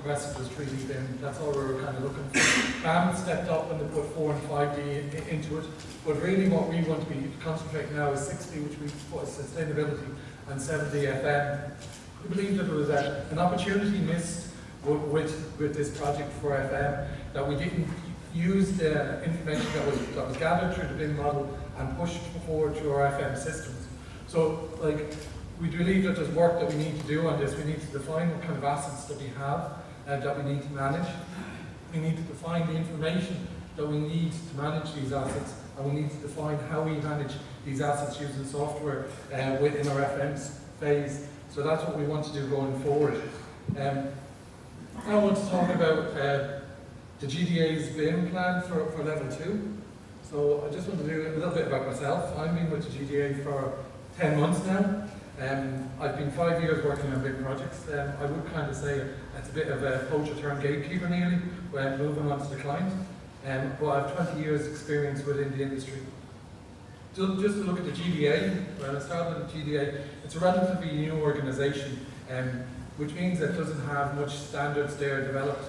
requested was 3D BIM. That's all we were kind of looking for. BAM stepped up and they put 4 and 5D into it. But really what we want to be concentrating now is 6D, which we put as sustainability, and 7D FM. We believe that there was an opportunity missed with this project for FM, that we didn't use the information that was gathered through the BIM model and pushed forward through our FM systems. So, like, we believe that there's work that we need to do on this. We need to define what kind of assets that we have that we need to manage. We need to define the information that we need to manage these assets, and we need to define how we manage these assets using software within our FM phase. So that's what we want to do going forward. I want to talk about the GDA's BIM plan for level 2. So I just want to do a little bit about myself. I've been with the GDA for 10 months now. I've been 5 years working on BIM projects. I would kind of say it's a bit of a poacher turned gatekeeper nearly, when moving on to the client. But I have 20 years experience within the industry. Just to look at the GDA, when I started with the GDA, it's a relatively new organisation, which means it doesn't have much standards there developed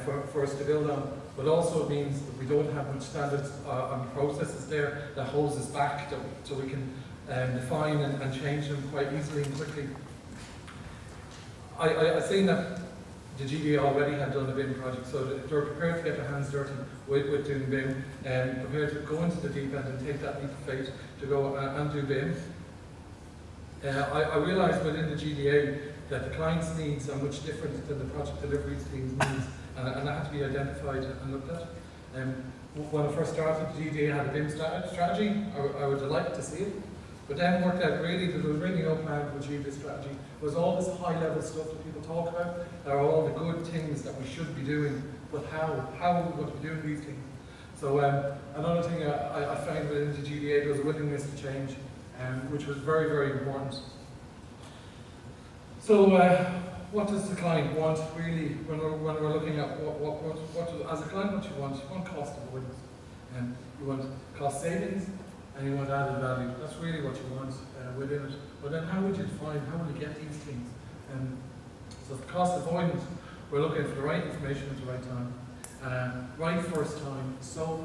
for us to build on. But also it means that we don't have much standards on processes there that holds us back, so we can define and change them quite easily and quickly. I've seen that the GDA already had done a BIM project, so they're prepared to get their hands dirty with doing BIM, and prepared to go into the deep end and take that leap of faith to go and do BIM. I realised within the GDA that the client's needs are much different than the project delivery team's needs, and that had to be identified and looked at. When I first started, the GDA had a BIM strategy. I was delighted to see it. But then worked out really that there was really no plan to achieve this strategy. It was all this high level stuff that people talk about. There are all the good things that we should be doing, but how are we going to be doing these things? So another thing I found within the GDA, there was a willingness to change, which was very, very important. So what does the client want really when we're looking at what as a client, what you want? You want cost avoidance, and you want cost savings, and you want added value. That's really what you want within it. But then how would you define, how would you get these things? So for cost avoidance, we're looking for the right information at the right time. Right first time, so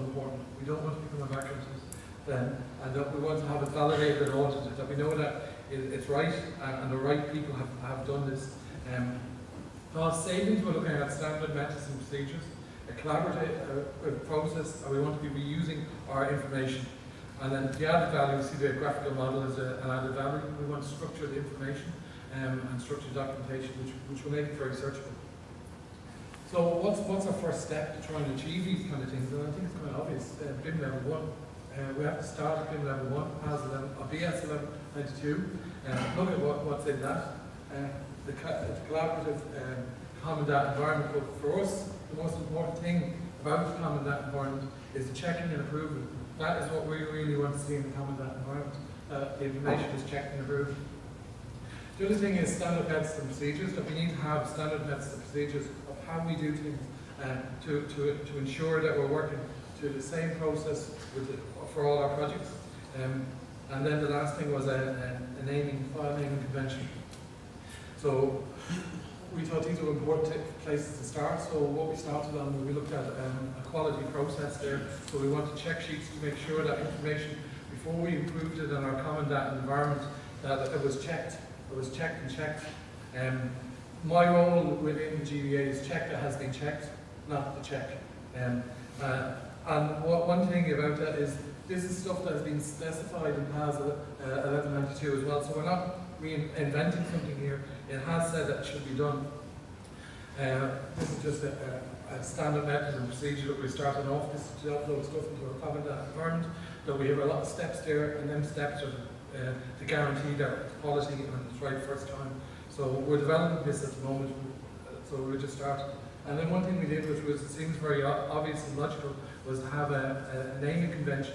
important. We don't want to be coming back into it then, and that we want to have it validated and audited, that we know that it's right and the right people have done this. Cost savings, we're looking at standard methods and procedures, a collaborative process, and we want to be reusing our information. And then the added value, we see the graphical model as an added value. We want to structure the information and structure documentation, which will make it very searchable. So what's our first step to try and achieve these kind of things? And I think it's kind of obvious. BIM level 1. We have to start at BIM level 1, BS 1192, look at what's in that. The collaborative common data environment. But for us, the most important thing about the common data environment is the checking and approving. That is what we really want to see in the common data environment. The information is checked and approved. The other thing is standard methods and procedures, that we need to have standard methods and procedures of how we do things to ensure that we're working to the same process for all our projects. And then the last thing was a file naming convention. So we thought these were important places to start. So what we started on, we looked at a quality process there. So we wanted check sheets to make sure that information, before we improved it in our common data environment, that it was checked. It was checked and checked. My role within the GDA is check that has been checked, not the check. And one thing about that is, this is stuff that has been specified in PAS 1192 as well, so we're not reinventing something here. It has said that it should be done. This is just a standard method and procedure that we're starting off. This is to upload stuff into our common data environment. That we have a lot of steps there, and them steps are to guarantee that quality and it's right first time. So we're developing this at the moment, so we're just starting. And then one thing we did, which was, it seems very obvious and logical, was to have a naming convention.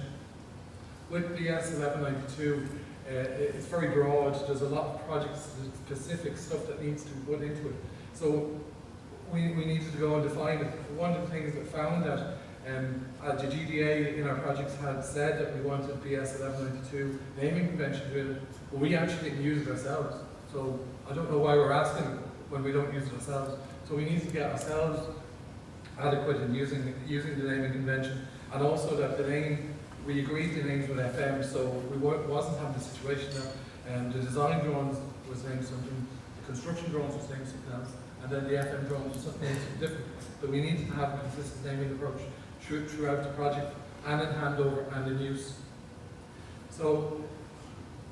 With BS 1192, it's very broad. There's a lot of project-specific stuff that needs to be put into it. So we needed to go and define it. One of the things that found that the GDA in our projects had said that we wanted BS 1192 naming convention with it, but we actually didn't use it ourselves. So I don't know why we're asking when we don't use it ourselves. So we need to get ourselves adequate in using the naming convention, and also that the name, we agreed the names with FM, so we wasn't having the situation that the design drawings was named something, the construction drawings was named something else, and then the FM drawings was named something different. But we needed to have a consistent naming approach throughout the project, and in handover and in use. So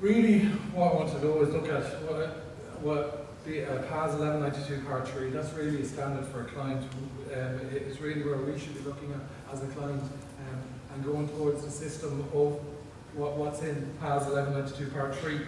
really what I want to do is look at what the PAS 1192 Part 3, that's really a standard for a client. It's really where we should be looking at as a client, and going towards the system of what's in PAS 1192 Part 3.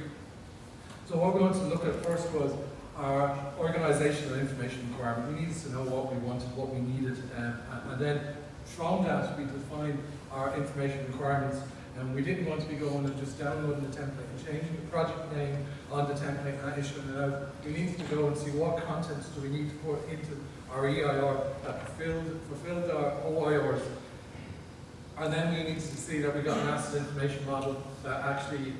So what we wanted to look at first was our organisational information requirement. We needed to know what we wanted, what we needed, and then from that we defined our information requirements. And we didn't want to be going and just downloading the template and changing the project name on the template and issuing it out. We needed to go and see what contents do we need to put into our EIR that fulfilled our OIRs. And then we needed to see that we got an asset information model that actually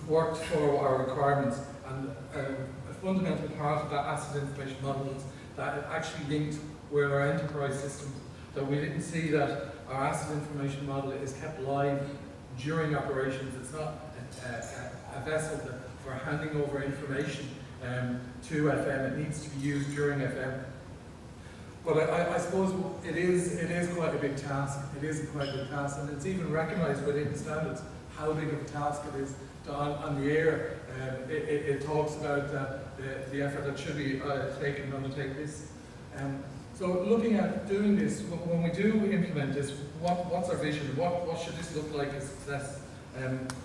worked for our requirements. And a fundamental part of that asset information model is that it actually linked with our enterprise systems. So we didn't see that our asset information model is kept live during operations. It's not a vessel for handing over information to FM. It needs to be used during FM. But I suppose it is quite a big task. It is quite a big task, and it's even recognised within the standards how big of a task it is on the air. It talks about the effort that should be taken to undertake this. So looking at doing this, when we do implement this, what's our vision? What should this look like as success?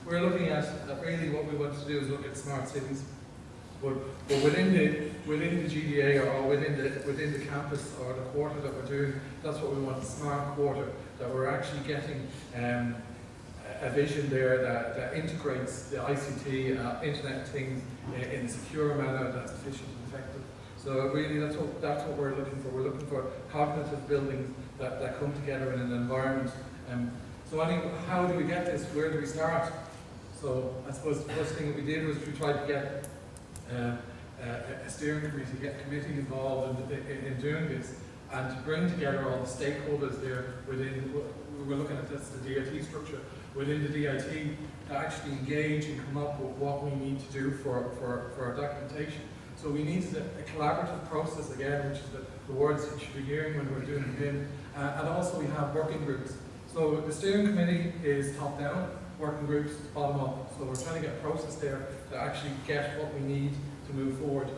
We're looking at really what we want to do is look at smart cities, but within the GDA or within the campus or the quarter that we're doing, that's what we want, a smart quarter, that we're actually getting a vision there that integrates the ICT, Internet of Things, in a secure manner that's efficient and effective. So really that's what we're looking for. We're looking for cognitive buildings that come together in an environment. So how do we get this? Where do we start? So I suppose the first thing that we did was we tried to get a steering committee, get a committee involved in doing this, and to bring together all the stakeholders there within, we were looking at this, the DIT structure, within the DIT, to actually engage and come up with what we need to do for our documentation. So we needed a collaborative process again, which is the words that you should be hearing when we're doing BIM. And also we have working groups. So the steering committee is top down, working groups bottom up. So we're trying to get a process there to actually get what we need to move forward.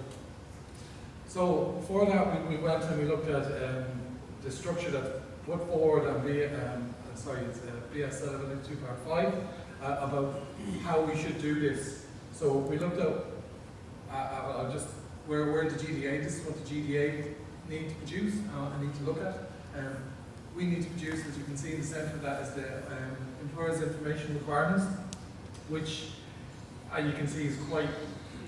So for that we went and we looked at the structure that's put forward and BS 1192 Part 5 about how we should do this. So we looked at where the GDA, this is what the GDA need to produce and need to look at. We need to produce, as you can see in the centre of that, is the employer's information requirements, which you can see is quite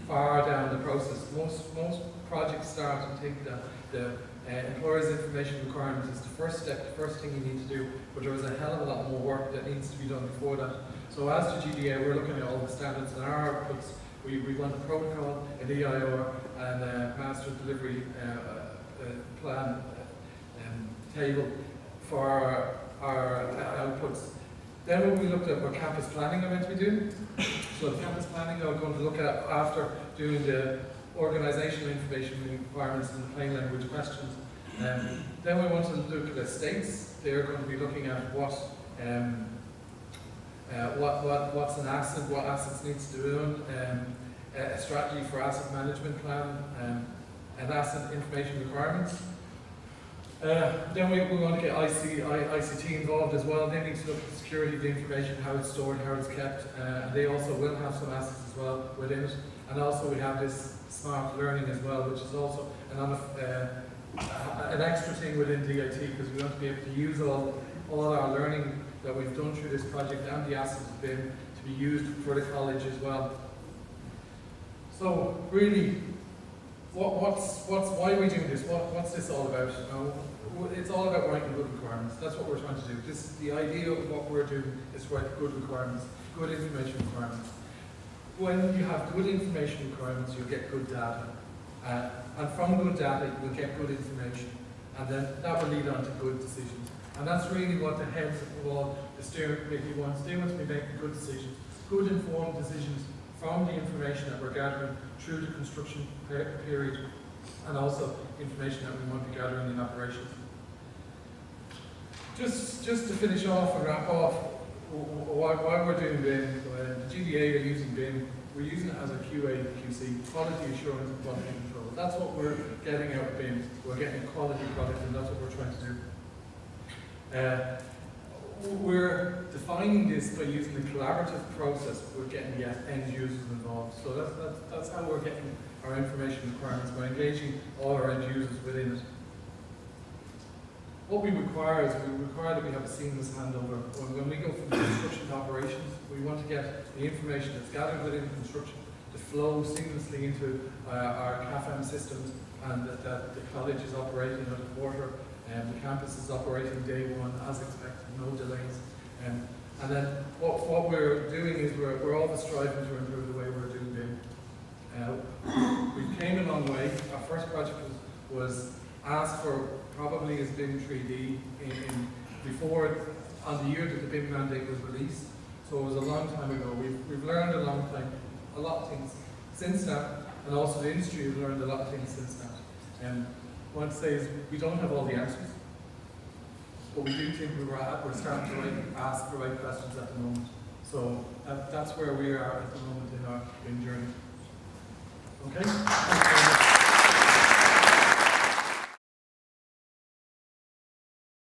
far down the process. Most projects start and think that the employer's information requirement is the first step, the first thing you need to do, but there is a hell of a lot more work that needs to be done before that. So as to GDA, we're looking at all the standards and our outputs. We want a protocol, an EIR, and a master delivery plan table for our outputs. Then what we looked at what campus planning are meant to be doing. So the campus planning are going to look at after doing the organisational information requirements and the plain language questions. Then we want to look at the estates. They're going to be looking at what's an asset, what assets needs to be done, a strategy for asset management plan, and asset information requirements. Then we want to get ICT involved as well. They need to look at the security of the information, how it's stored, how it's kept. They also will have some assets as well within it. And also we have this smart learning as well, which is also an extra thing within DIT, because we want to be able to use all our learning that we've done through this project and the assets of BIM to be used for the college as well. So really, why are we doing this? What's this all about? It's all about writing good requirements. That's what we're trying to do. This, the idea of what we're doing is write good requirements, good information requirements. When you have good information requirements, you'll get good data. And from good data, you will get good information. And then that will lead on to good decisions. And that's really what the heads of all the steering committee wants. They want to be making good decisions, good informed decisions from the information that we're gathering through the construction period, and also information that we want to be gathering in operations. Just to finish off and wrap off, why we're doing BIM, the GDA are using BIM. We're using it as a QA, QC, quality assurance and quality control. That's what we're getting out of BIM. We're getting a quality product, and that's what we're trying to do. We're defining this by using the collaborative process. We're getting the end users involved. So that's how we're getting our information requirements, by engaging all our end users within it. What we require is that we have a seamless handover. When we go from construction to operations, we want to get the information that's gathered within construction to flow seamlessly into our CAFM systems, and that the college is operating at a quarter, and the campus is operating day one as expected, no delays. And then what we're doing is we're always striving to improve the way we're doing BIM. We came a long way. Our first project was asked for probably as BIM 3D before, on the year that the BIM mandate was released. So it was a long time ago. We've learned a lot of things since that, and also the industry has learned a lot of things since that. And what I'd say is we don't have all the answers, but we do think we're starting to ask the right questions at the moment. So that's where we are at the moment in our BIM journey. Okay?